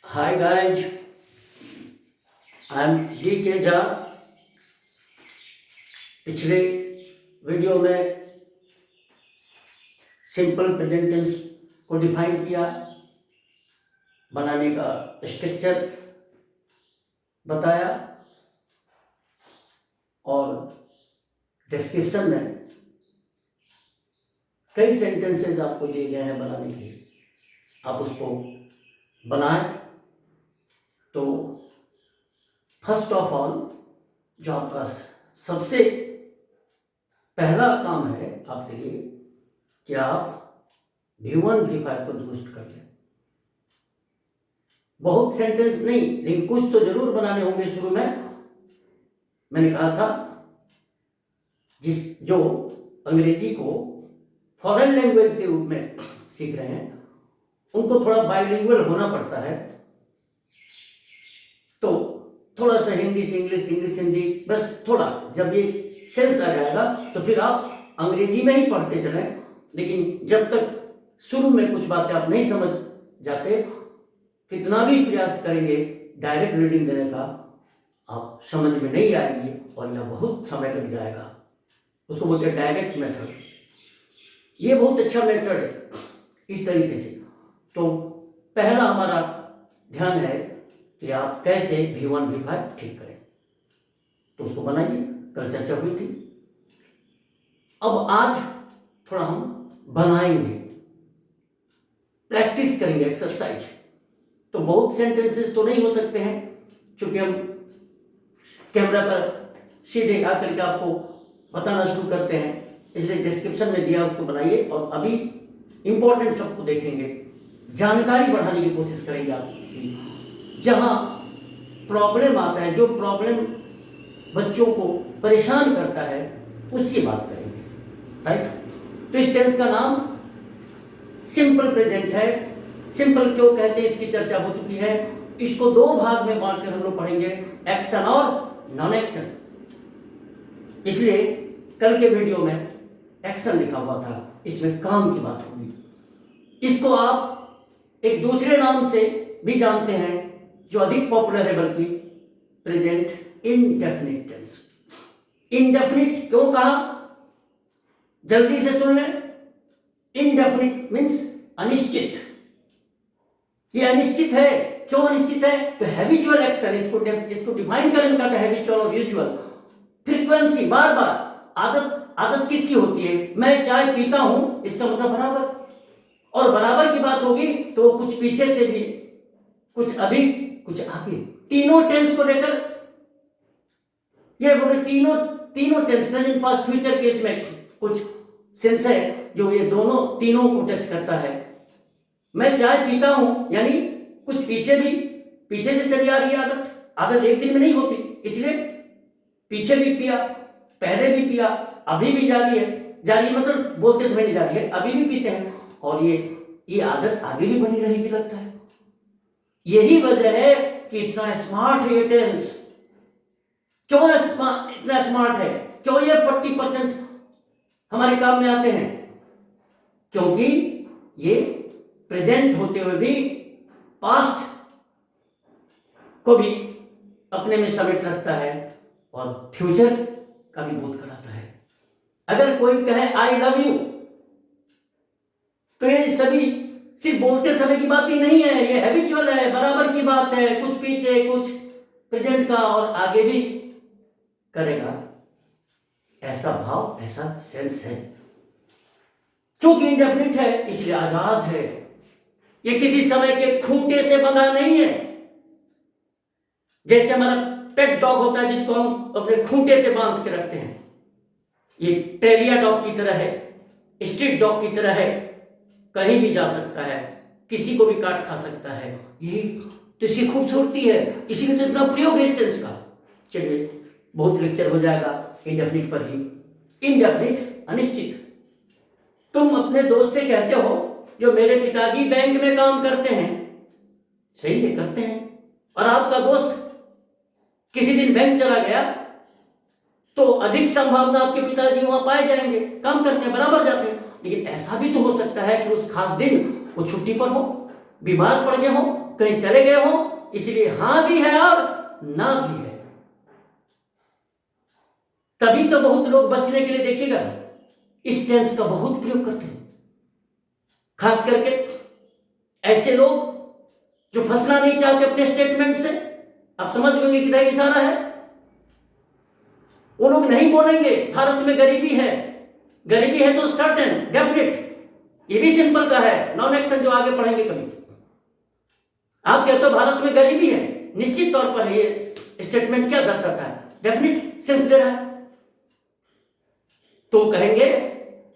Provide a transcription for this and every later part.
Hi guys, I'm DK Jha. पिछले video में simple present tense को डिफाइन किया, बनाने का स्ट्रक्चर बताया और डिस्क्रिप्शन में कई सेंटेंसेस आपको दिए गए हैं बनाने के लिए। आप उसको बनाएं। तो फर्स्ट ऑफ ऑल जो आपका सबसे पहला काम है आपके लिए कि आप V1 V5 को दुरुस्त कर लें। बहुत सेंटेंस नहीं, लेकिन कुछ तो जरूर बनाने होंगे। शुरू में मैंने कहा था जो अंग्रेजी को फॉरेन लैंग्वेज के रूप में सीख रहे हैं उनको थोड़ा बाइलिंगुअल होना पड़ता है। तो थोड़ा सा हिंदी से इंग्लिश, इंग्लिश से हिंदी, बस थोड़ा जब ये सेंस आ जाएगा तो फिर आप अंग्रेजी में ही पढ़ते चलें। लेकिन जब तक शुरू में कुछ बातें आप नहीं समझ जाते, कितना भी प्रयास करेंगे डायरेक्ट रीडिंग देने का, आप समझ में नहीं आएगी और यह बहुत समय लग जाएगा। उसको बोलते हैं डायरेक्ट मेथड। ये बहुत अच्छा मेथड है इस तरीके से। तो पहला हमारा ध्यान है कि आप कैसे V1 V5 ठीक करें, तो उसको बनाइए। कल चर्चा हुई थी। अब आज थोड़ा हम बनाएंगे, प्रैक्टिस करेंगे, एक्सरसाइज। तो बहुत सेंटेंसेस तो नहीं हो सकते हैं क्योंकि हम कैमरा पर सीधे आकर के आपको बताना शुरू करते हैं, इसलिए डिस्क्रिप्शन में दिया उसको बनाइए। और अभी इंपॉर्टेंट सबको देखेंगे, जानकारी बढ़ाने की कोशिश करेंगे आपकी। जहां प्रॉब्लम आता है, जो प्रॉब्लम बच्चों को परेशान करता है, उसकी बात करेंगे, राइट। तो इस टेंस का नाम सिंपल प्रेजेंट है। सिंपल क्यों कहते हैं इसकी चर्चा हो चुकी है। इसको दो भाग में बांटकर हम लोग पढ़ेंगे, एक्शन और नॉन एक्शन। इसलिए कल के वीडियो में एक्शन लिखा हुआ था, इसमें काम की बात होगी। इसको आप एक दूसरे नाम से भी जानते हैं जो अधिक पॉपुलर है, बल्कि प्रेजेंट इंडेफिनिट टेंस। इंडेफिनिट क्यों कहा, जल्दी से सुन लें। इंडेफिनिट मीन्स अनिश्चित। ये अनिश्चित है। क्यों अनिश्चित है? तो हैबिचुअल एक्शन, इसको डिफाइन करने का था, हैबिचुअल और यूजुअल। फ्रीक्वेंसी, बार बार। आदत किसकी होती है? मैं चाय पीता हूं, इसका मतलब बराबर। और बराबर की बात होगी तो कुछ पीछे से भी, कुछ अभी, कुछ आगे, तीनों टेंस को लेकर ये बोले। तीनों टेंस, प्रेजेंट, पास्ट, फ्यूचर के इसमें कुछ सेंस है जो ये दोनों तीनों को टच करता है। मैं चाय पीता हूं यानी कुछ पीछे से चली आ रही है आदत एक दिन में नहीं होती, इसलिए पीछे भी पिया, पहले भी पिया, अभी भी जारी है मतलब बोलते समय नहीं जारी है, अभी भी पीते हैं और ये आदत आगे भी बनी रहेगी लगता है। यही वजह है कि इतना स्मार्ट है ये टेंस। क्यों इतना स्मार्ट है? क्यों ये 40% हमारे काम में आते हैं? क्योंकि ये प्रेजेंट होते हुए भी पास्ट को भी अपने में समेट रखता है और फ्यूचर का भी बोध कराता है। अगर कोई कहे आई लव यू, तो ये सभी सिर्फ बोलते समय की बात ही नहीं है, ये हैबिचुअल है, बराबर की बात है, कुछ पीछे कुछ प्रेजेंट का और आगे भी करेगा। ऐसा भाव, ऐसा सेंस है। चूंकि इंडेफिनिट है इसलिए आजाद है। ये किसी समय के खूंटे से बंधा नहीं है। जैसे हमारा पेट डॉग होता है जिसको हम अपने खूंटे से बांध के रखते हैं, ये टेरिया डॉग की तरह है, स्ट्रीट डॉग की तरह है, कहीं भी जा सकता है, किसी को भी काट खा सकता है। यही तो इसकी खूबसूरती है, इसीलिए तो इतना प्रयोग है इस टेंस का। चलिए, बहुत लेक्चर हो जाएगा इंडेफिनिट पर ही। इंडेफिनिट, अनिश्चित। तुम अपने दोस्त से कहते हो जो मेरे पिताजी बैंक में काम करते हैं, सही है, करते हैं, और आपका दोस्त किसी दिन बैंक चला गया तो अधिक संभावना आपके पिताजी वहां पाए जाएंगे, काम करते हैं, बराबर जाते हैं। लेकिन ऐसा भी तो हो सकता है कि उस खास दिन वो छुट्टी पर हो, बीमार पड़ गए हो, कहीं चले गए हो, इसलिए हां भी है और ना भी है। तभी तो बहुत लोग बचने के लिए देखिएगा इस टेंस का बहुत प्रयोग करते हैं, खास करके ऐसे लोग जो फंसना नहीं चाहते अपने स्टेटमेंट से। आप समझ गए किधर इशारा है। वो लोग नहीं बोलेंगे भारत में गरीबी है, गरीबी है तो सर्टेन, डेफिनेट, ये भी सिंपल का है, नॉन एक्शन जो आगे पढ़ेंगे कभी। आप कहते हो भारत में गरीबी है, निश्चित तौर पर ये स्टेटमेंट क्या दर्शाता है, डेफिनेट सेंस दे रहा है। तो कहेंगे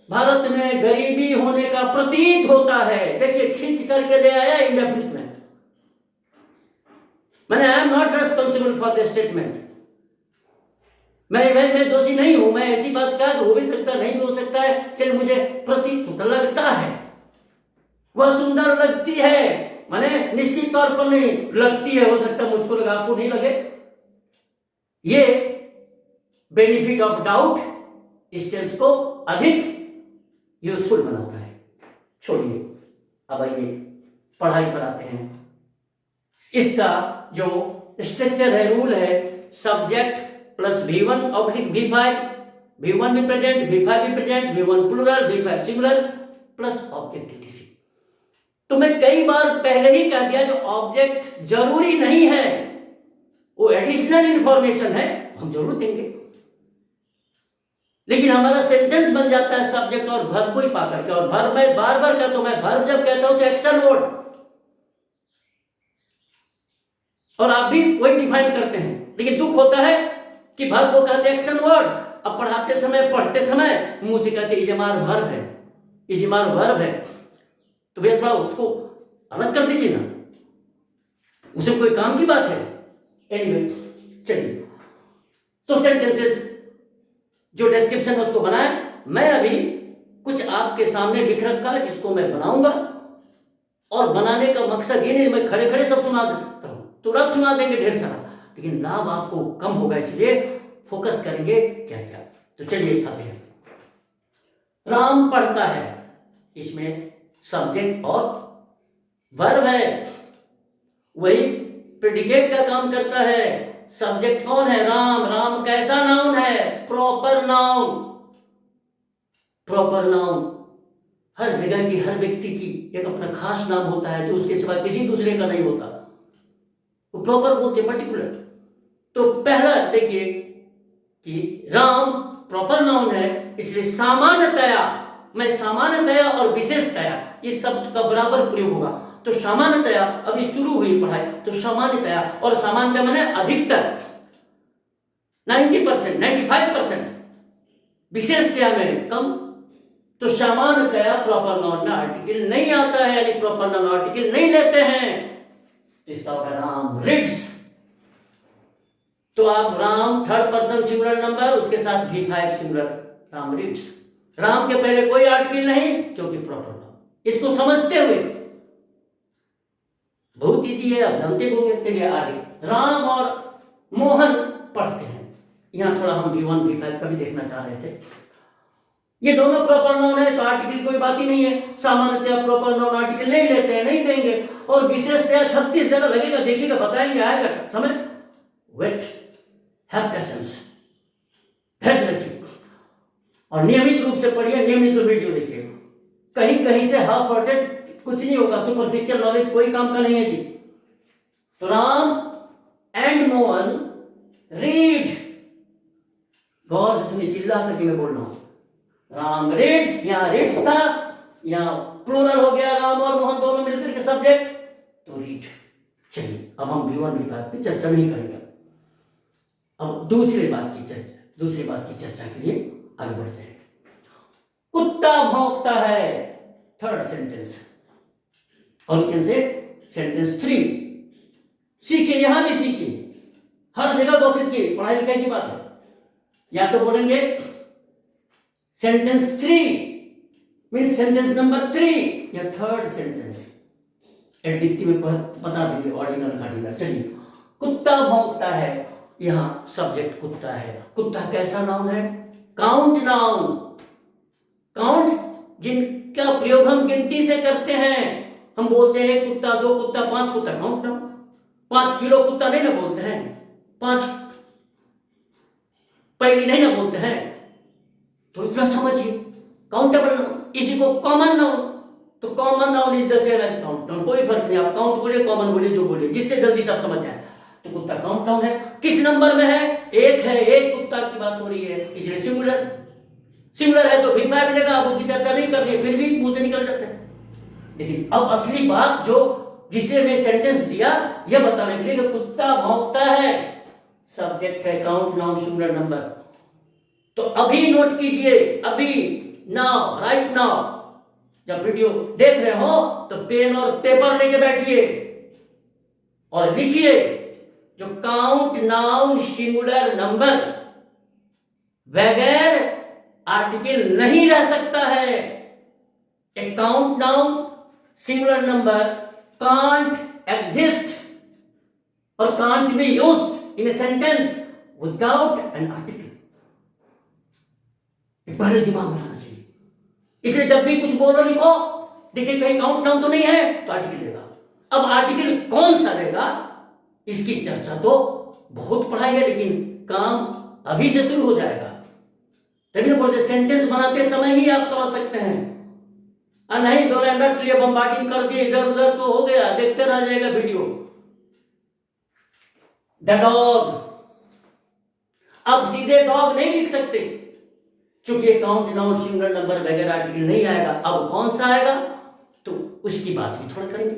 भारत में गरीबी होने का प्रतीत होता है, देखिए खींच करके ले आया इंडेफिनिट में, मैंने I am not responsible for the statement, मैं दोषी नहीं हूं, मैं ऐसी बात कहा हो भी सकता नहीं भी हो सकता है, चल मुझे प्रतीत होता लगता है, वह सुंदर लगती है, माने निश्चित तौर पर नहीं लगती है, हो सकता है मुझको लगा आपको नहीं लगे। ये बेनिफिट ऑफ डाउट इस टेंस को अधिक यूजफुल बनाता है। छोड़िए, अब आइए पढ़ाई पर आते हैं। इसका जो स्ट्रक्चर है, रूल है, subject plus V1 oblique V5, V1 भी प्रेजेंट, V5 भी present, V1 plural, V5 singular plus object etc। तो मैं कई बार पहले ही कह दिया जो ऑब्जेक्ट जरूरी नहीं है, वो एडिशनल इंफॉर्मेशन है, हम जरूर देंगे, लेकिन हमारा सेंटेंस बन जाता है सब्जेक्ट और वर्ब को ही पा करके। और वर्ब मैं बार बार कहता हूं, मैं वर्ब जब कहता हूं तो एक्शन वर्ड, और आप भी वही डिफाइन करते हैं, लेकिन दुख होता है कि वर्ब को कहते हैं एक्शन वर्ड, अब पढ़ाते समय पढ़ते समय मुंह से कहते इजमार वर्ब है, इजमार वर्ब है, तो भैया थोड़ा उसको अलग कर दीजिए ना, उसे कोई काम की बात है। एनीवे चलिए, तो सेंटेंसेस जो डिस्क्रिप्शन उसको बनाया, मैं अभी कुछ आपके सामने लिख रखा है जिसको मैं बनाऊंगा, और बनाने का मकसद ये नहीं मैं खड़े खड़े सब सुना दे सकता हूं, तुरंत सुना देंगे ढेर सारा, लेकिन लाभ आपको कम होगा, इसलिए फोकस करेंगे क्या क्या। तो चलिए आते हैं। राम पढ़ता है, इसमें सब्जेक्ट और वर्ब है, वही प्रेडिकेट का काम करता है। सब्जेक्ट कौन है? राम। राम कैसा नाउन है? Proper noun. प्रॉपर नाउन हर जगह की, हर व्यक्ति की एक अपना खास नाम होता है जो उसके सिवा किसी दूसरे का नहीं होता, वो प्रॉपर बोलते, पर्टिकुलर। तो पहला देखिए कि राम प्रॉपर नाउन है, इसलिए सामान्यतया, मैं सामान्यतया और विशेषतया इस शब्द का बराबर प्रयोग होगा। तो सामान्यतया अभी शुरू हुई पढ़ाई, तो सामान्यतया, और सामान्यतया मैंने अधिकतर 90%, 95%, विशेषतया में कम। तो सामान्यतया प्रॉपर नाउन में आर्टिकल नहीं आता है, यानी प्रॉपर नाउन आर्टिकल नहीं लेते हैं, तो इसका होगा राम रीड्स। तो आप Ram third person singular number, उसके साथ V5 singular, Ram reads. Ram के पहले कोई आर्टिकल नहीं, क्योंकि प्रॉपर नाउन। इसको समझते हुए बहुत इजी है, आप जानते होंगे। आगे राम और मोहन पढ़ते हैं, यहां थोड़ा हम V1 V5 का भी देखना चाह रहे थे। ये दोनों प्रॉपर नाउन है, तो आर्टिकल कोई बात ही नहीं है। सामान्यतया प्रॉपर नाउन आर्टिकल नहीं लेते हैं, नहीं देंगे, और विशेषतया 36 जगह लगेगा, देखिएगा, बताएंगे, आएगा समय। वेट, हैव पेशेंस, धैर्य रखिए और नियमित रूप से पढ़िए, नियमित रूप से वीडियो देखिए। कहीं कहीं से हाफ हार्टेड कुछ नहीं होगा, सुपरफिशियल नॉलेज कोई काम का नहीं है जी। तो राम एंड मोहन रीड, गौर से सुनिए, चिल्ला करके मैं बोल रहा हूं। राम रीड्स, यहां रीड्स था, यहां प्लूरल हो गया, राम और मोहन दोनों मिलकर के सब्जेक्ट, तो रीड। चलिए अब हम V1 V5 पे चर्चा नहीं करेंगे, अब दूसरी बात की चर्चा के लिए आगे बढ़ते हैं। कुत्ता भौंकता है, थर्ड सेंटेंस, और कैन से सेंटेंस 3। सीखिए, यहां भी सीखिए, हर जगह कोशिश की, पढ़ाई लिखाई की बात है। या तो बोलेंगे सेंटेंस 3 मीन सेंटेंस नंबर 3, या थर्ड सेंटेंस, एडजेक्टिव में बता देंगे, ऑर्डिनल कार्डिनल। चलिए, कुत्ता भौंकता है, यहां सब्जेक्ट कुत्ता है। कुत्ता कैसा नाउन है? Count noun. काउंट जिनका प्रयोग हम गिनती से करते हैं, हम बोलते हैं 1 कुत्ता, 2 कुत्ता, 5 कुत्ता, काउंट नाउन। 5 किलो कुत्ता नहीं ना बोलते हैं, 5 पैली नहीं ना बोलते हैं। तो इतना समझिए, काउंटेबल नाउन, इसी को कॉमन नाउन। तो common noun is the same as count noun, कोई फर्क नहीं, आप काउंट बोलिए, कॉमन बोलिए, जो बोलिए, जिससे जल्दी सब समझ जाए। तो कुत्ता काउंट नाउन है। किस नंबर में है? 1 है, 1 कुत्ता की बात हो रही है, इसलिए सिंगुलर। सिंगुलर है तो V5 मिलेगा, आप उसकी चर्चा नहीं करनी, फिर भी मुंह से निकल जाते हैं। लेकिन अब असली बात जो जिसे मैं सेंटेंस दिया, यह बताने के लिए कि कुत्ता भौंकता है, सब्जेक्ट है काउंट नाउन सिंगुलर नंबर। तो अभी नोट कीजिए, अभी, नाउ, राइट नाउ, जब वीडियो देख रहे हो तो पेन और पेपर लेके बैठिए और लिखिए, जो काउंट नाउन सिंगुलर नंबर बगैर आर्टिकल नहीं रह सकता है। A count noun singular number can't exist और can't be used in a sentence without an article. पहले दिमाग में आना चाहिए। इसलिए जब भी कुछ बोलो लिखो, देखिए कहीं काउंट नाउन तो नहीं है, तो आर्टिकल लेगा। अब आर्टिकल कौन सा लेगा, इसकी चर्चा तो बहुत पढ़ाई है, लेकिन काम अभी से शुरू हो जाएगा। तभी बोलते सेंटेंस बनाते समय ही आप समझ सकते हैं। नहीं 2 लाइन रट लिए, बम्बार्डिंग कर दिए इधर उधर, तो हो गया, देखते रह जाएगा वीडियो। द डॉग, अब सीधे डॉग नहीं लिख सकते, चूंकि काउंट नाउन सिंगुलर नंबर वगैरह आर्टिकल नहीं आएगा। अब कौन सा आएगा, तो उसकी बात भी थोड़ा करेंगे।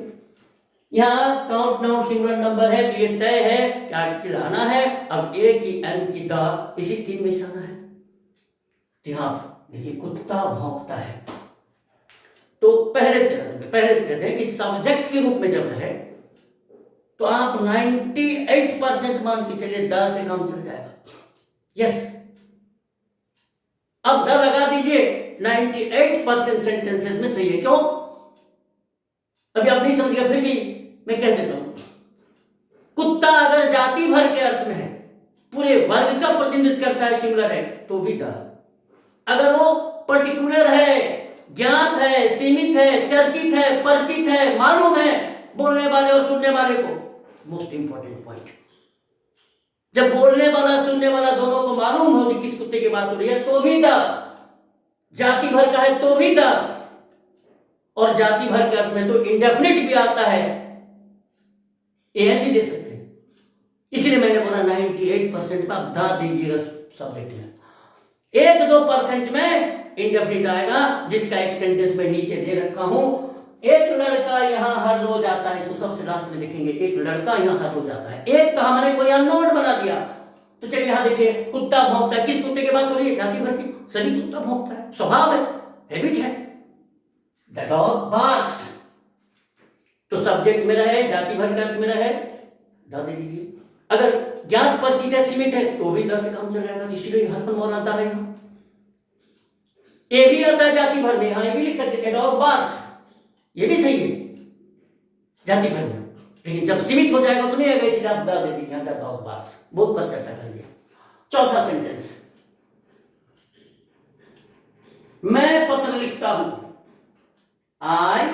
यहाँ काउंट नाउन सिंगुलर नंबर है तो ये तय है कि आर्टिकल आना है। अब ए की, एन की, द, इसी 3 में से आना है। तो यहाँ देखिए कुत्ता भौंकता है, तो पहले चरण में पहले कहते हैं कि सब्जेक्ट के रूप में जब है तो आप 98% मान के चलिए 10 से काम चल जाएगा। यस, अब द लगा दीजिए, 98% सेंटेंसेस में सही है। क्यों? अभी आप नहीं समझिएगा, फिर भी मैं कह देता हूं। कुत्ता अगर जाति भर के अर्थ में है, पूरे वर्ग का प्रतिनिधित्व करता है, सिंगुलर है, तो भी द। अगर वो पर्टिकुलर है, ज्ञात है, सीमित है, चर्चित है, परिचित है, मालूम है बोलने वाले और सुनने वाले को, मोस्ट इंपॉर्टेंट पॉइंट, जब बोलने वाला सुनने वाला दोनों को मालूम हो कि किस कुत्ते की बात हो रही है, तो भी द। जाति भर का है तो भी द, और जाति भर के अर्थ में तो इंडेफिनिट भी आता है, एन भी दे सकते हैं। इसलिए मैंने बोला 98% में आप द दीजिएगा सब्जेक्ट में, 1-2% में इंडेफिनिट आएगा, जिसका एक सेंटेंस में नीचे दे रखा हूं। एक लड़का यहाँ हर रोज आता है, इसको सबसे लास्ट में लिखेंगे, एक लड़का यहाँ हर रोज आता है। एक का हमने कोई अननोन बना दिया, तो चलिए यहाँ देखिए, कुत्ता भौंकता है, किस कुत्ते की बात हो रही है? जाति भर की, सभी कुत्ता भौंकता है, स्वभाव है, हैबिट है। द डॉग बार्क्स, तो सब्जेक्ट में रहे, जाति भर के अर्थ में रहे, द दे दीजिए। अगर ज्ञात परिचित है, सीमित है, तो भी द से काम चल जाएगा, इसीलिए हर पर आता है। यहाँ ए भी आता है जाति भर में, यहाँ ए भी लिख सकते हैं, डॉग बार्क्स, ये भी सही है जाति भर में, लेकिन जब सीमित हो जाएगा तो नहीं आएगा, इसलिए आप द दे दीजिए, द डॉग बार्क्स। बहुत पर चर्चा करेंगे। चौथा सेंटेंस, मैं पत्र लिखता हूं, आई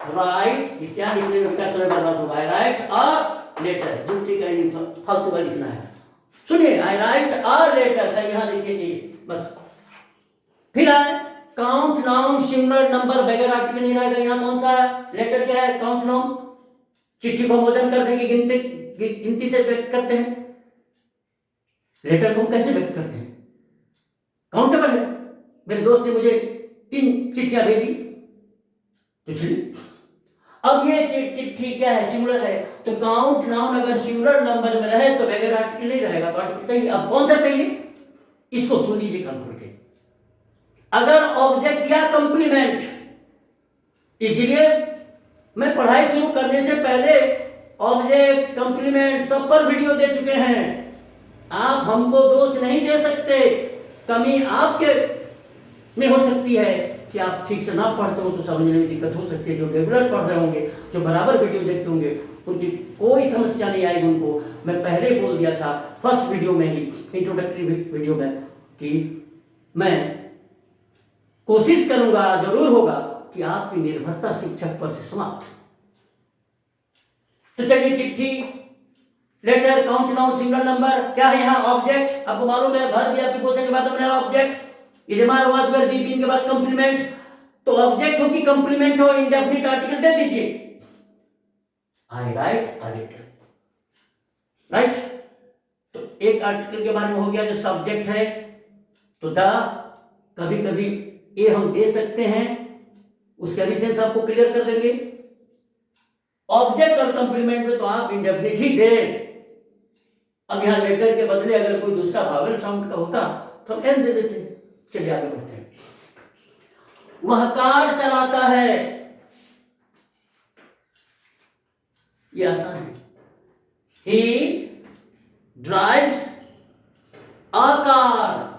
राइट, ये क्या लिखने में क्या समय बर्बाद होगा, आई राइट अ लेटर, जुट्टी का ही फालतू का लिखना है। सुनिए, आई राइट अ लेटर का यहाँ देखिए ए, बस। फिर आए काउंट नाउन सिंगुलर नंबर बगैर आर्टिकल नहीं रहेगा। यहाँ कौन सा है? लेटर क्या है? Count noun. चिट्ठी को भोजन करते हैं कि गिनती से व्यक्त करते हैं? लेटर को हम कैसे व्यक्त करते हैं? काउंटेबल है। मेरे दोस्त ने मुझे 3 चिट्ठियां भेजी, तो चलिए, अब ये चिट्ठी क्या है? सिंगुलर है, तो काउंट नाउन अगर सिंगुलर नंबर में रहे तो बगैर आर्टिकल नहीं रहेगा, तो आर्टिकल चाहिए। अब कौन सा चाहिए? इसको सुन लीजिए कान खोल के। अगर ऑब्जेक्ट या कंप्लीमेंट, इसलिए मैं पढ़ाई शुरू करने से पहले ऑब्जेक्ट, कंप्लीमेंट सब पर वीडियो दे चुके हैं। आप हमको दोष नहीं दे सकते, कमी आपके में हो सकती है कि आप ठीक से ना पढ़ते हो तो समझने में दिक्कत हो सकती है। जो रेगुलर पढ़ रहे होंगे, जो बराबर वीडियो देखते होंगे, उनकी कोई समस्या नहीं आएगी उनको। मैं पहले ही बोल दिया था फर्स्ट वीडियो में ही, इंट्रोडक्टरी वीडियो में, कि मैं कोशिश करूंगा, जरूर होगा कि आपकी निर्भरता शिक्षक पर से समाप्त। तो चलिए चिट्ठी, letter, count noun, single number, क्या है यहाँ ऑब्जेक्ट, आपको मालूम है वर्ब या प्रीपोजिशन के बाद हमने ऑब्जेक्ट, इजमार वाज वेर बीपिंग के बाद कंप्लीमेंट। तो ऑब्जेक्ट हो कि कंप्लीमेंट हो, इंडेफिनिट आर्टिकल दे दीजिए, आई राइट अ लेटर, राइट। तो एक आर्टिकल के बारे में हो गया जो सब्जेक्ट है, तो द कभी कभी ये हम दे सकते हैं, उसका एब्सेंस आपको क्लियर कर देंगे। ऑब्जेक्ट और कंप्लीमेंट में तो आप इंडेफिनिट ही दें। अब यहां लेटर के बदले अगर कोई दूसरा वावेल साउंड का होता तो हम एन दे देते। चलिए आगे बढ़ते हैं। वह कार चलाता है, ये आसान है। He drives a car.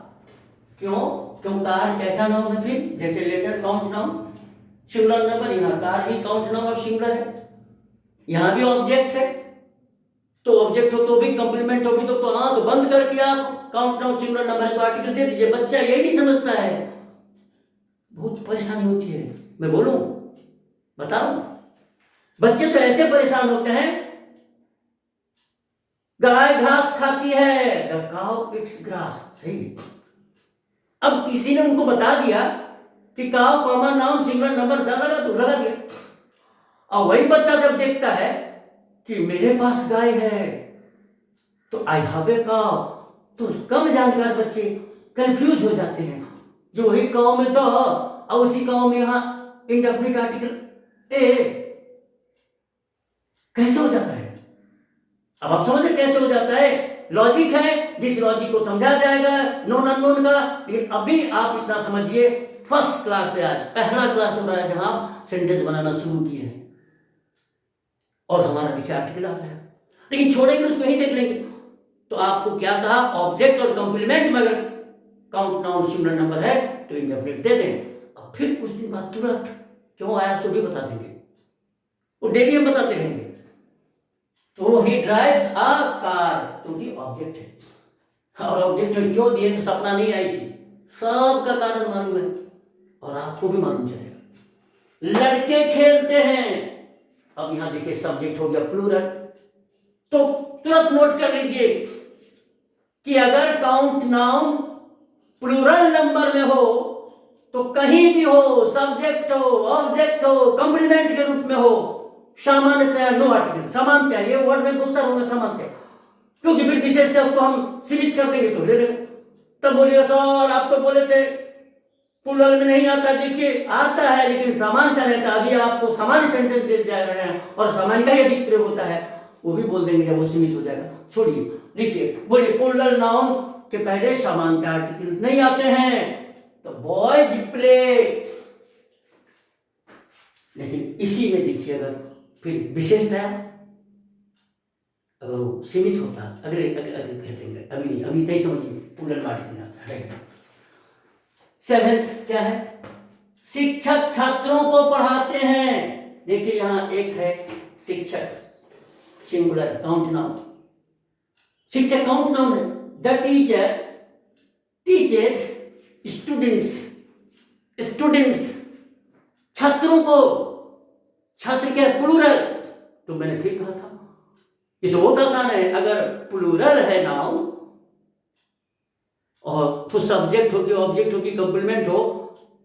क्यों? क्यों कार कैसा नाउन है फिर? जैसे letter count noun, singular number, यहां कार भी काउंट नाउन और सिंगुलर है, यहां भी ऑब्जेक्ट है। तो ऑब्जेक्ट हो तो भी, कंप्लीमेंट होगी तो आंख बंद करके आप काउंट नाउन सिंगुलर नंबर है तो आर्टिकल दे दीजिए। बच्चा यही नहीं समझता है, बहुत परेशानी होती है। मैं बोलूं, बताओ, बच्चे तो ऐसे परेशान होते हैं, गाय घास खाती है, द काउ इट्स ग्रास, सही। अब किसी ने उनको बता दिया कि cow common noun singular number the लगा तो लगा दिया। और वही बच्चा जब देखता है कि मेरे पास गाय है तो आई हैव ए काउ, तो कम जानकार बच्चे कंफ्यूज हो जाते हैं। जो वही काउ में द और उसी काउ में यहां इंडेफिनिट आर्टिकल ए, कैसे हो जाता है? अब आप समझ रहे कैसे हो जाता है? लॉजिक है, जिस लॉजिक को समझा जाएगा नॉन अननोन का। लेकिन अभी आप इतना समझिए, फर्स्ट क्लास से आज पहला क्लास हो रहा है जहां आप सेंटेंस बनाना शुरू किए हैं और हमारा देखिए आर्टिकल आ गया, लेकिन छोड़ेंगे उसको ही देख लेंगे। तो आपको क्या कहा? ऑब्जेक्ट और कंप्लीमेंट में अगर काउंट नाउन सिंगुलर नंबर है तो इंडेफिनिट दे दें। और फिर कुछ दिन बाद तुरंत क्यों आया सो भी बता देंगे, वो डेली हम बताते रहेंगे। तो ही ड्राइव्स अ कार, क्योंकि ऑब्जेक्ट है, और ऑब्जेक्ट में क्यों दिए? तो सपना नहीं आई थी, सबका कारण मालूम है और आपको भी मालूम चलेगा। लड़के खेलते हैं, अब यहां देखिए सब्जेक्ट हो गया प्लूरल, तो तुरंत नोट कर लीजिए कि अगर काउंट नाउन प्लूरल नंबर में हो तो कहीं भी हो, सब्जेक्ट हो, ऑब्जेक्ट हो, कंप्लीमेंट के रूप में हो, सामान्यतया नो आर्टिकल, सामान्यतया, ये वर्ड में बोलता रहूंगा सामान्यतया, क्योंकि फिर विशेषतः उसको हम सीमित कर देंगे तो ले लेंगे। तब बोलिए सर आप तो बोले थे प्लूरल में नहीं आता। देखिए आता है लेकिन सामान्यता रहता है। अभी आपको सामान्य सेंटेंस दे जा रहे हैं और सामान्य का ही अधिक प्रयोग होता है, वो भी बोल देंगे जब वो सीमित हो जाएगा। छोड़िए, लिखिए, बोलिए प्लूरल नाउन के पहले सामान्यता आर्टिकल नहीं आते हैं। तो बॉयज प्ले, लेकिन इसी में देखिए अगर फिर विशेषता अगर वो सीमित होता, अगले कह देंगे, अभी नहीं, अभी नहीं समझिए, प्लूरल आर्टिकल नहीं आता है। सेवेंथ क्या है? शिक्षक छात्रों को पढ़ाते हैं। देखिए यहां एक है शिक्षक, सिंगुलर काउंट नाउन, शिक्षक काउंट नाउन है। The teacher teaches students, students छात्रों को, छात्र क्या है? प्लूरल। तो मैंने फिर कहा था ये तो बहुत आसान है, अगर प्लूरल है नाउन और तो सब्जेक्ट हो कि ऑब्जेक्ट हो कि कंप्लीमेंट हो,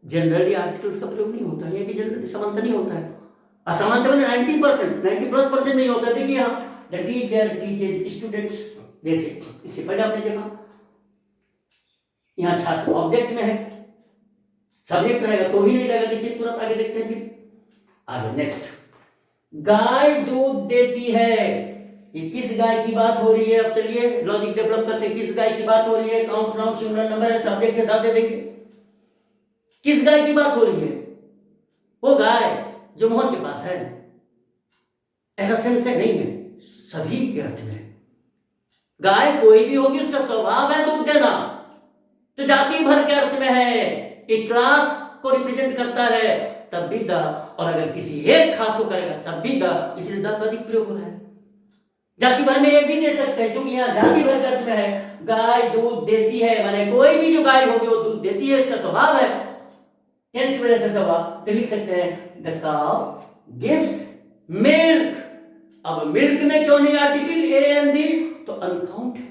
जनरली आर्टिकल्स का प्रयोग नहीं होता है, कि जनरली समानता नहीं होता है। असमानता में 90%, 90+% नहीं होता है। देखिए यहाँ द टीचर टीचेज स्टूडेंट्स, जैसे इससे पहले आपने देखा यहाँ छात्र ऑब्जेक्ट में है, सब्जेक्ट रहेगा तो ही नहीं रहेगा। देखिए तुरंत आगे देखते हैं, फिर आगे नेक्स्ट, गाय दूध देती है। ये किस गाय की बात हो रही है? अब चलिए लॉजिक डेवलप करते हैं। किस गाय की बात हो रही है? काउंट नाउन सिंगुलर नंबर है, सब्जेक्ट है, दे देंगे। किस गाय की बात हो रही है? वो गाय जो मोहन के पास है, ऐसा सेंस है नहीं है, सभी के अर्थ में। गाय कोई भी होगी, उसका स्वभाव है दूध देना, तो जाति भर के अर्थ में है, एक क्लास को रिप्रेजेंट करता है, तब भी द, और अगर किसी एक खास को करेगा तब भी द, इसलिए द का अधिक प्रयोग हो रहा है। जाति भर में ये भी दे सकते हैं, क्योंकि यहाँ जाति भर के अर्थ में है। गाय दूध देती है, माने कोई भी जो गाय होगी वो दूध देती है, इसका स्वभाव है। टेंस की वजह से सब आप तो लिख सकते हैं द काउ गिव्स मिल्क। अब मिल्क में क्यों नहीं आर्टिकल ए एन डी, तो अनकाउंट है,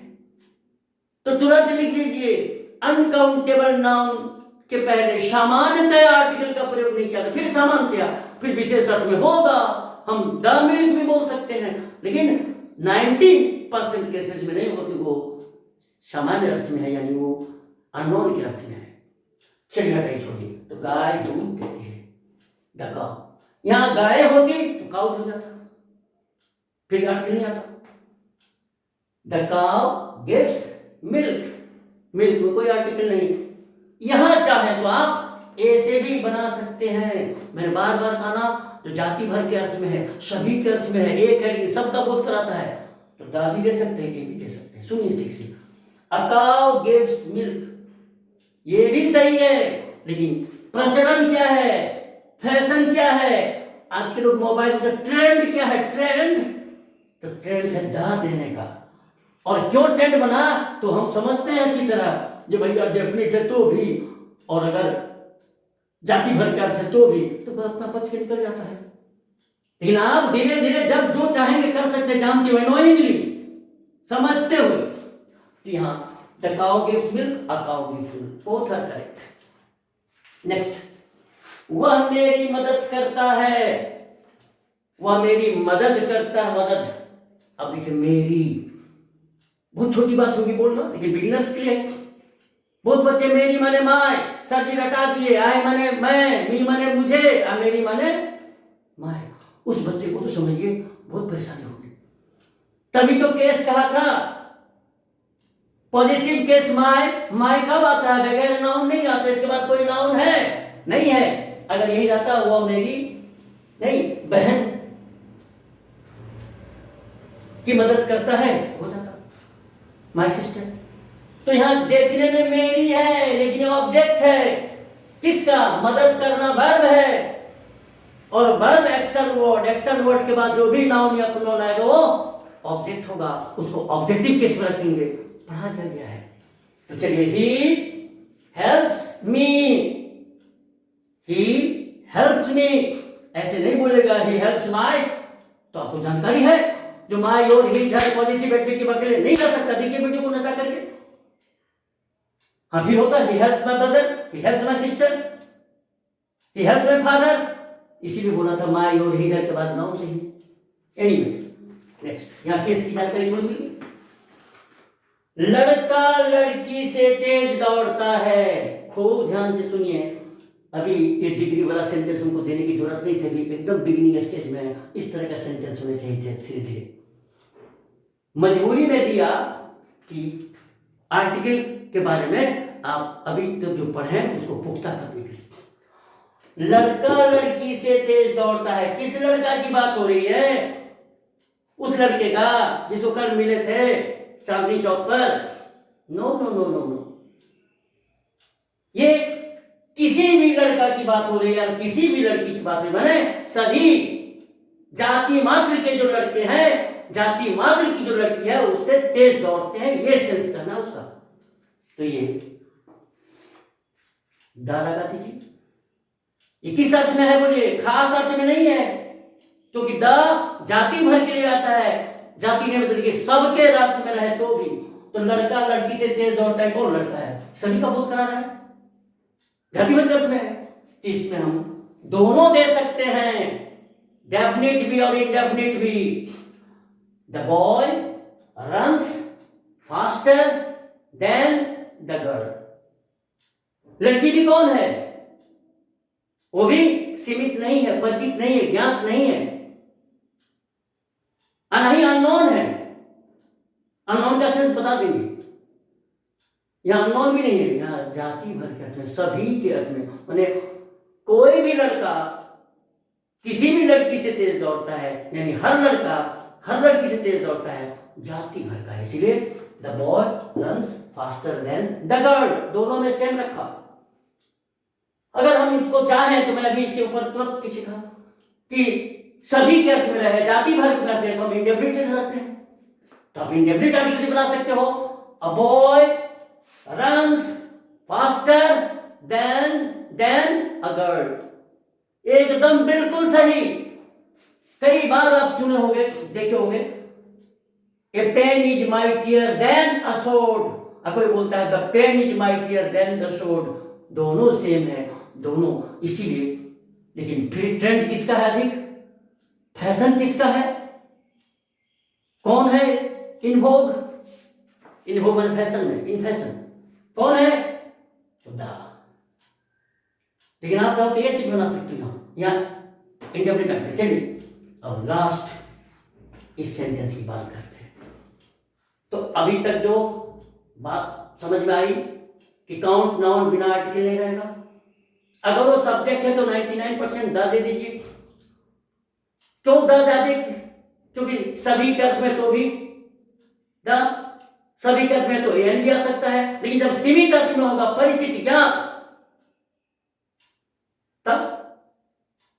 तो तुरंत लिख लीजिए अनकाउंटेबल नाउन के पहले सामान्यतः आर्टिकल का प्रयोग नहीं किया था, फिर सामान्यतः, फिर विशेष अर्थ में होगा। हम द मिल्क भी बोल सकते हैं, लेकिन 90% केसेस में नहीं होती, वो सामान्य अर्थ में है, यानी वो अननोन के अर्थ में है। चलिए हटाइए, छोड़िए। तो गाय दूध देती है, द काउ। यहां गाय होती तो काउ हो जाता, फिर आर्टिकल नहीं आता। The cow gives milk, milk में कोई आर्टिकल नहीं। यहां चाहे तो आप ए से भी बना सकते हैं। मैंने बार बार कहा ना, जो जाति भर के अर्थ में है, सभी के अर्थ में है, एक है, सबका बोध कराता है, तो दा भी दे सकते हैं, ए भी दे सकते हैं। सुनिए ठीक से, अ काउ गिव्स मिल्क, ये भी सही है, लेकिन प्रचलन क्या है, फैशन क्या है, आज के लोग मोबाइल में, ट्रेंड क्या है, ट्रेंड, तो ट्रेंड है दा देने का। और क्यों ट्रेंड बना, तो हम समझते हैं अच्छी तरह, जो भैया डेफिनेट है तो भी, और अगर जाति भर का अर्थ है तो भी, तो अपना पक्ष के निकल जाता है। लेकिन आप धीरे धीरे जब जो चाहेंगे कर सकते, जानते हुए, नोइंगली, समझते हुए। तो यहां the cow gives milk, a cow gives milk, both are correct. Next, वह मेरी मदद करता है, वह मेरी मदद करता है, मदद। अब देखिए मेरी, बहुत छोटी बात होगी बोलना, लेकिन बिगिनर्स के लिए। बहुत बच्चे मेरी माने माय, सर जी रटा दिए, आए माने मैं, मी माने मुझे, आ मेरी माने माय। उस बच्चे को तो समझिए बहुत परेशानी होगी। तभी तो केस कहा था, पॉजिटिव केस माय, माय कब आता है, बगैर नाउन नहीं आता, इसके बाद कोई नाउन है नहीं है। अगर यही रहता हुआ मेरी नहीं बहन की मदद करता है, हो जाता माय सिस्टर। तो यहां देखने में मेरी है, लेकिन ऑब्जेक्ट है, किसका, मदद करना वर्ब है, और verb action word, action word के बाद जो भी नाउन या प्रोनाउन आएगा वो ऑब्जेक्ट होगा, उसको ऑब्जेक्टिव केस में रखेंगे, पढ़ा गया है। तो चलिए, he helps me, he helps me, ऐसे नहीं बोलेगा ही हेल्प्स माय, तो आपको जानकारी है, जो माय और ही पॉलिसी बैठे के अकेले नहीं कर सकता। देखिए वीडियो को नजर करके, हाँ फिर होता है, he helps my brother, he helps my sister, he helps my father, इसीलिए बोला था माय और ही के बाद नाउन चाहिए। एनीवे, नेक्स्ट, यहां केस की जानकारी थोड़ी मिली। लड़का लड़की से तेज दौड़ता है, खूब ध्यान से सुनिए। अभी ये डिग्री वाला सेंटेंस उनको देने की जरूरत नहीं थी, अभी एकदम बिगिनिंग स्टेज में इस तरह का सेंटेंस होने चाहिए थे। धीरे धीरे मजबूरी में दिया कि आर्टिकल के बारे में आप अभी तक जो पढ़े उसको पुख्ता करने के लिए। लड़का लड़की से तेज दौड़ता है, किस लड़का की बात हो रही है, उस लड़के का जिसको कल मिले थे चांदनी चौक पर। No no no no no, ये किसी भी लड़का की बात हो रही है, किसी भी लड़की की बात हो रही है, माने सभी जाति मात्र के जो लड़के हैं, जाति मात्र की जो लड़की है उससे तेज दौड़ते हैं, ये सेंस करना उसका। तो ये दा लगा दीजिए। ये किस अर्थ में है बोलिए, खास अर्थ में नहीं है, क्योंकि द जाति भर के लिए आता है, जाति ने मतलब सबके अर्थ में रहे तो भी। तो लड़का लड़की से तेज दौड़ता है, कौन लड़का है, सभी का बोध करा रहा है, जाति भर के अर्थ में है। तो इसमें हम दोनों दे सकते हैं, डेफिनेट भी और इंडेफिनेट भी। The boy runs faster then the girl. लड़की भी कौन है, वो भी सीमित नहीं है, परिचित नहीं है, ज्ञात नहीं है, नहीं अननोन है। अननोन का सेंस बता देंगे, यहां अननोन भी नहीं है, यहां जाति भर के अर्थ में, सभी के अर्थ में, माने कोई भी लड़का किसी भी लड़की से तेज दौड़ता है, यानी हर लड़का हर लड़की से तेज दौड़ता है, जाति भर का है, इसलिए the boy runs faster then the girl, दोनों में सेम रखा। अगर हम इसको चाहें तो मैं अभी इसके ऊपर तुरंत की सीखा कि सभी के अर्थ में रहे, जाति भर के अर्थ है, तो हम इंडेफिनिट दे सकते हैं, तो आप इंडेफिनिट आर्टिकल से बना सकते हो। A boy runs faster than than a girl. एकदम बिल्कुल सही। कई बार आप सुने होंगे, देखे होंगे, a pen is mightier than a sword. कोई बोलता है the pen is mightier than the sword. दोनों सेम है, दोनों इसीलिए। लेकिन फिर ट्रेंड किसका है अधिक, फैशन किसका है, कौन है इनवोग, इनवोग में फैशन में, इन फैशन कौन है, द। लेकिन आप चाहो तो ये सीख बना सकते हो यहाँ इंडेफिनिट। चलिए अब लास्ट इस सेंटेंस की बात करते हैं। तो अभी तक जो बात समझ में आई कि काउंट नाउन बिना आर्टिकल नहीं रहेगा। अगर वो सब्जेक्ट है तो 99% द दे दीजिए। क्यों द जाते, क्योंकि सभी के अर्थ में तो भी द, सभी के अर्थ में तो एन भी आ सकता है। लेकिन जब सीमित अर्थ में होगा, परिचित ज्ञात, तब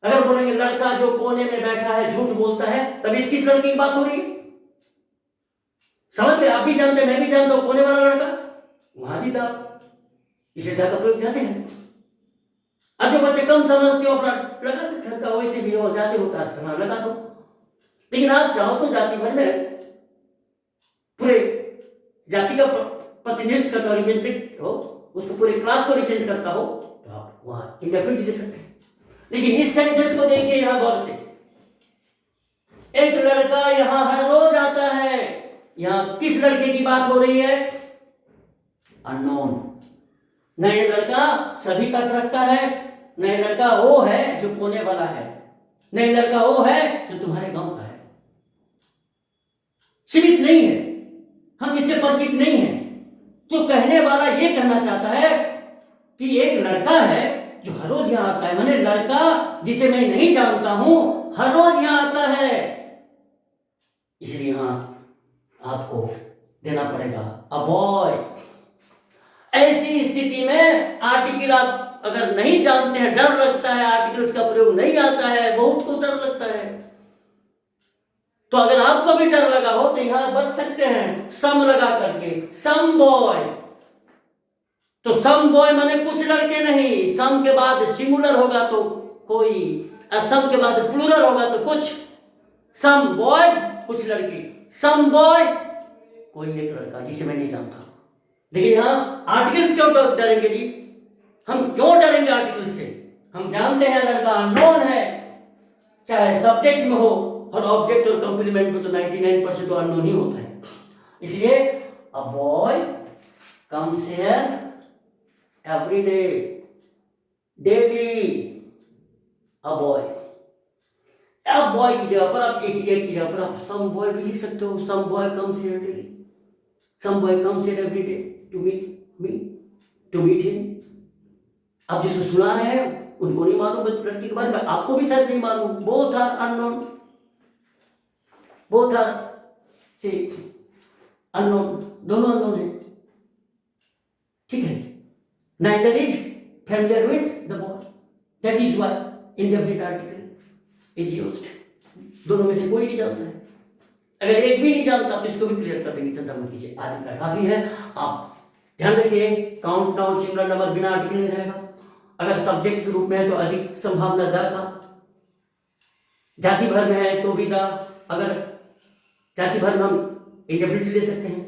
अगर बोलेंगे लड़का जो कोने में बैठा है झूठ बोलता है, तब इस किस लड़के की बात हो रही है, समझ गए। आप भी जानते हैं, मैं भी जानता हूं, कोने वाला लड़का, वहां भी द, इसे द का प्रयोग जाते हैं। अब जो बच्चे कम समझते हो अपना लगा तो वैसे भी हो जाते होता है, लगा दो। लेकिन आप चाहो तो जाति भर में पूरे जाति का प्रतिनिधित्व करता हो, रिप्रेजेंटेटिव हो, उसको पूरे क्लास को रिप्रेजेंट करता हो, तो आप वहां इंडेफिनिट दे सकते हैं। लेकिन इस सेंटेंस को देखिए यहां गौर से, एक लड़का यहां हर रोज आता है। यहां किस लड़के की बात हो रही है, अननोन। नए लड़का सभी का अर्थ रखता है। नए लड़का वो है जो कोने वाला है, नए लड़का वो है जो तुम्हारे गांव का है, सीमित नहीं है, हम इससे परिचित नहीं हैं। तो कहने वाला ये कहना चाहता है कि एक लड़का है जो हर रोज यहां आता है, माने लड़का जिसे मैं नहीं जानता हूं हर रोज यहां आता है। इसलिए यहां आपको देना पड़ेगा अ बॉय। ऐसी स्थिति में आर्टिकल आप अगर नहीं जानते हैं, डर लगता है, आर्टिकल्स का प्रयोग नहीं आता है, बहुत को डर लगता है, तो अगर आपको भी डर लगा हो तो यहां बच सकते हैं सम लगा करके, सम बॉय। तो सम बॉय माने कुछ लड़के नहीं, सम के बाद सिंगुलर होगा तो कोई, और सम के बाद प्लूरल होगा तो कुछ। सम बॉयज कुछ लड़के, सम बॉय कोई एक लड़का जिसे मैं नहीं जानता। लेकिन यहां आर्टिकल्स क्यों डरेंगे जी, हम क्यों डरेंगे आर्टिकल्स से? हम जानते हैं लड़का अननोन है, चाहे सब्जेक्ट में हो, और ऑब्जेक्ट और कंप्लीमेंट में तो 99% तो अननोन ही होता है। इसलिए a boy comes here every day, daily a boy. अब बॉय की जगह पर आप एक की जगह पर आप सम बॉय भी लिख सकते हो। Some boy comes here daily, some boy comes here every day to meet me, to meet him. आप जिसे सुना रहे हैं उनको नहीं मालूम लड़की के बारे में, आपको भी शायद नहीं मालूम। Both are unknown, both are से अननोन, दोनों अननोन है, ठीक है। Neither is familiar with the boy, that is why indefinite article is used. दोनों में से कोई नहीं जानता है। अगर एक भी नहीं जानता तो इसको भी क्लियर कर देंगे, चिंता मत कीजिए, आज का काफी है। आप ध्यान रखिए, काउंट नाउन सिंगुलर नंबर बिना आर्टिकल नहीं रहेगा। अगर सब्जेक्ट के रूप में है तो अधिक संभावना द का, जाति भर में है तो भी द। अगर जाति भर में हम इंडेफिनिट दे सकते हैं,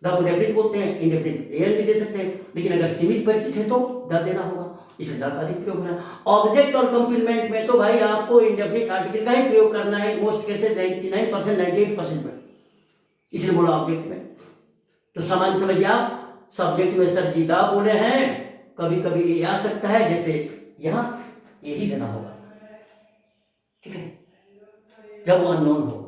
द को डेफिनिट बोलते हैं, इंडेफिनिट एन भी दे सकते हैं। लेकिन अगर सीमित परिचित है तो द देना होगा, इसलिए द का अधिक प्रयोग है। ऑब्जेक्ट और कंप्लीमेंट में तो भाई आपको इंडेफिनिट आर्टिकल का ही प्रयोग करना है, मोस्ट केसेस 99%, 98% में, इसलिए बोला ऑब्जेक्ट में। तो सामान्य समझिए आप, सब्जेक्ट में सर जी द बोले हैं, कभी कभी ये आ सकता है, जैसे यहां यही देना होगा, ठीक है, जब वो अननोन हो।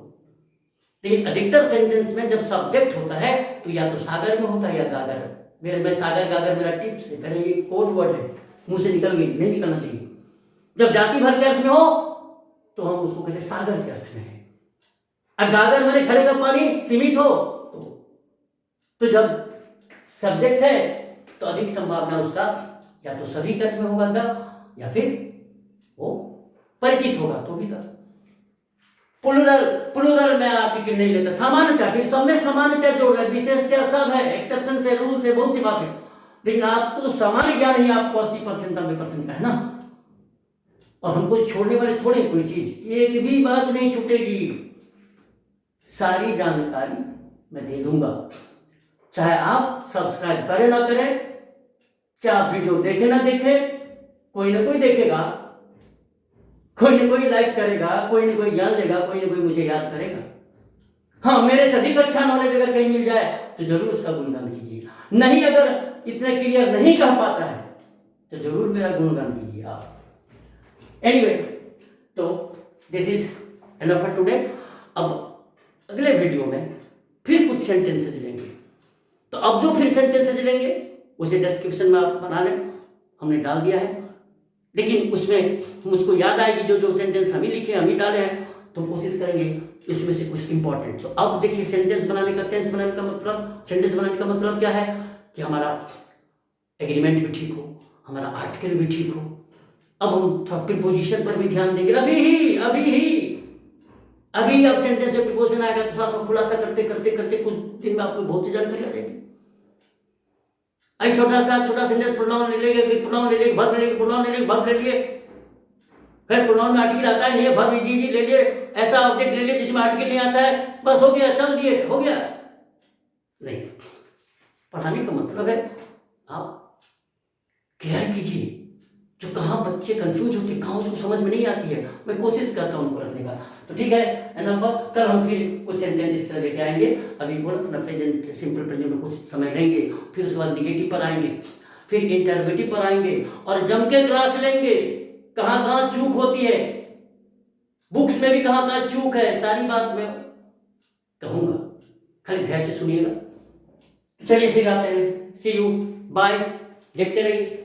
लेकिन अधिकतर सेंटेंस में जब सब्जेक्ट होता है तो या तो सागर में होता है या गागर। मैं सागर गागर मेरा टिप्स है, मैंने ये कोड वर्ड है, मुंह से निकल गई, नहीं निकलना चाहिए। जब जाति भर के अर्थ में हो तो हम उसको कहते हैं सागर के अर्थ में है। और गागर माने घड़े का पानी सीमित हो तो जब सब्जेक्ट है तो अधिक संभावना उसका या तो सभी के अर्थ में होगा द, या फिर वो परिचित होगा तो भी द। प्लूरल में आर्टिकल नहीं लेता, सामान्यतः, फिर सब में सामान्यतः जोड़ है, विशेषतः सब है, एक्सेप्शन से, रूल से, बहुत सी बात है। लेकिन आपको तो सामान्य ज्ञान ही आपको 80% 90% का है ना, और हमको छोड़ने वाले थोड़े कोई चीज, एक भी बात नहीं छूटेगी, सारी जानकारी मैं दे दूंगा। चाहे आप सब्सक्राइब करें ना करें, चाहे आप वीडियो देखे ना देखे, कोई ना कोई देखेगा, कोई ना कोई लाइक करेगा, कोई ना कोई ज्ञान लेगा, कोई ना कोई मुझे याद करेगा। हाँ, मेरे से अधिक अच्छा नॉलेज अगर कहीं मिल जाए तो जरूर उसका गुणगान कीजिए, नहीं अगर इतना क्लियर नहीं कह पाता है तो जरूर मेरा गुणगान कीजिए आप। एनीवे, तो this is enough for today. अब अगले वीडियो में फिर कुछ सेंटेंसेस लेंगे, तो अब जो फिर सेंटेंसेस लेंगे उसे डिस्क्रिप्शन में आप बना लें, हमने डाल दिया है, लेकिन उसमें मुझको याद आएगी जो जो सेंटेंस हम ही लिखे हम ही डाले हैं, तो कोशिश करेंगे इसमें से कुछ इंपॉर्टेंट। तो अब देखिए, सेंटेंस बनाने का, टेंस बनाने का मतलब, सेंटेंस बनाने का मतलब क्या है कि हमारा एग्रीमेंट भी ठीक हो, हमारा आर्टिकल भी ठीक हो। अब हम थोड़ा प्रीपोजिशन पर भी ध्यान देंगे, अभी अब सेंटेंस में प्रीपोजिशन आएगा तो थोड़ा सा खुलासा करते करते करते कुछ दिन में आपको बहुत सी जानकारी आ जाएगी। आई छोटा सेंटेंस प्रोनाउन ले लेंगे, प्रोनाउन ले लेंगे, वर्ब ले लेंगे, प्रोनाउन ले लेंगे, वर्ब ले लिए, फिर प्रोनाउन में आर्टिकल आता है नहीं है, वर्ब जी ले लिए, ऐसा ऑब्जेक्ट ले लिए जिसमें आर्टिकल नहीं आता है, बस हो गया, चल दिए, हो गया। नहीं, पढ़ाने का मतलब है आप केयर कीजिए, जो कहाँ बच्चे कंफ्यूज होते, कहाँ उसको समझ में नहीं आती है, मैं कोशिश करता हूँ उनको रखने का। तो ठीक है एनफ, कल हम फिर कुछ सेंटेंस इस तरह लेके आएंगे। अभी बोला था ना, प्रेजेंट, सिंपल प्रेजेंट में कुछ समय लेंगे, फिर उसके बाद निगेटिव पर आएंगे, फिर इंटरोगेटिव पर आएंगे, और जम के क्लास लेंगे। कहाँ कहाँ चूक होती है, बुक्स में भी कहाँ कहाँ चूक है, सारी बात मैं कहूँगा, खाली ध्यान से सुनिएगा। चलिए फिर आते हैं, सी यू, बाय, देखते रहिए।